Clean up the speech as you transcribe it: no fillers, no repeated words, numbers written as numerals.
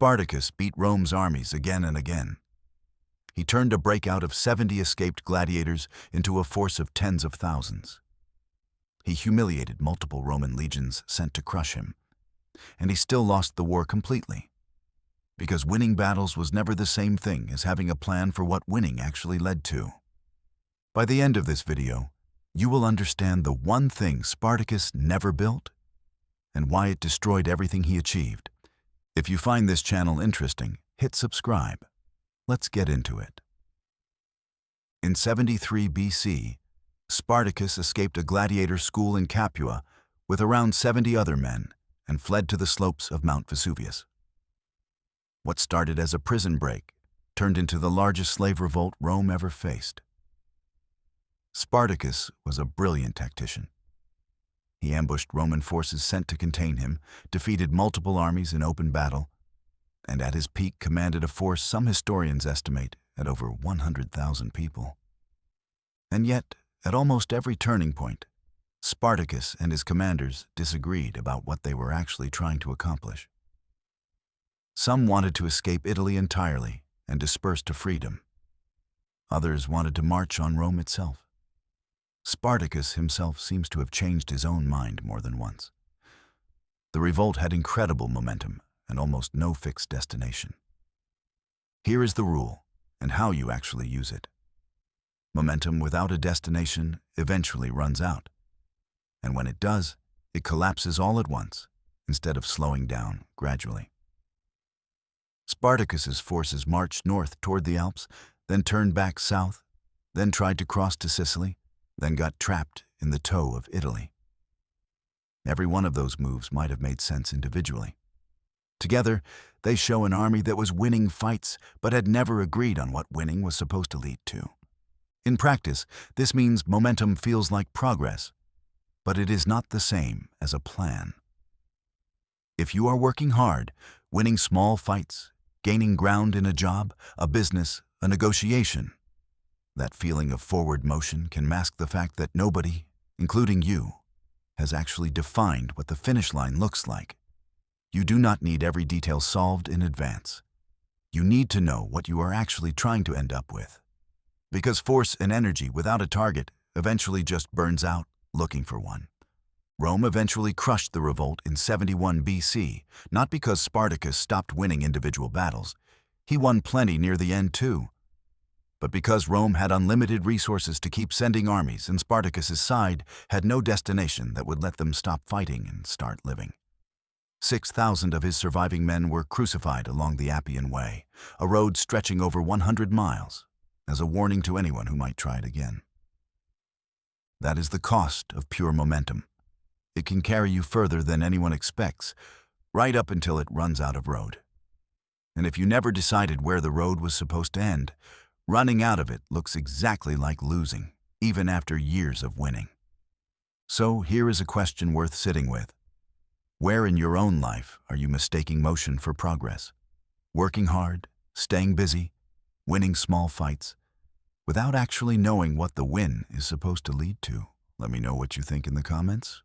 Spartacus beat Rome's armies again and again. He turned a breakout of 70 escaped gladiators into a force of tens of thousands. He humiliated multiple Roman legions sent to crush him, and he still lost the war completely, because winning battles was never the same thing as having a plan for what winning actually led to. By the end of this video, you will understand the one thing Spartacus never built and why it destroyed everything he achieved. If you find this channel interesting, hit subscribe. Let's get into it. In 73 BC, Spartacus escaped a gladiator school in Capua with around 70 other men and fled to the slopes of Mount Vesuvius. What started as a prison break turned into the largest slave revolt Rome ever faced. Spartacus was a brilliant tactician. He ambushed Roman forces sent to contain him, defeated multiple armies in open battle, and at his peak commanded a force some historians estimate at over 100,000 people. And yet, at almost every turning point, Spartacus and his commanders disagreed about what they were actually trying to accomplish. Some wanted to escape Italy entirely and disperse to freedom. Others wanted to march on Rome itself. Spartacus himself seems to have changed his own mind more than once. The revolt had incredible momentum and almost no fixed destination. Here is the rule and how you actually use it. Momentum without a destination eventually runs out, and when it does, it collapses all at once instead of slowing down gradually. Spartacus's forces marched north toward the Alps, then turned back south, then tried to cross to Sicily, then got trapped in the toe of Italy. Every one of those moves might have made sense individually. Together, they show an army that was winning fights but had never agreed on what winning was supposed to lead to. In practice, this means momentum feels like progress, but it is not the same as a plan. If you are working hard, winning small fights, gaining ground in a job, a business, a negotiation, that feeling of forward motion can mask the fact that nobody, including you, has actually defined what the finish line looks like. You do not need every detail solved in advance. You need to know what you are actually trying to end up with. Because force and energy without a target eventually just burns out looking for one. Rome eventually crushed the revolt in 71 BC, not because Spartacus stopped winning individual battles. He won plenty near the end too. But because Rome had unlimited resources to keep sending armies and Spartacus's side had no destination that would let them stop fighting and start living. 6,000 of his surviving men were crucified along the Appian Way, a road stretching over 100 miles, as a warning to anyone who might try it again. That is the cost of pure momentum. It can carry you further than anyone expects, right up until it runs out of road. And if you never decided where the road was supposed to end, running out of it looks exactly like losing, even after years of winning. So here is a question worth sitting with. Where in your own life are you mistaking motion for progress? Working hard, staying busy, winning small fights, without actually knowing what the win is supposed to lead to? Let me know what you think in the comments.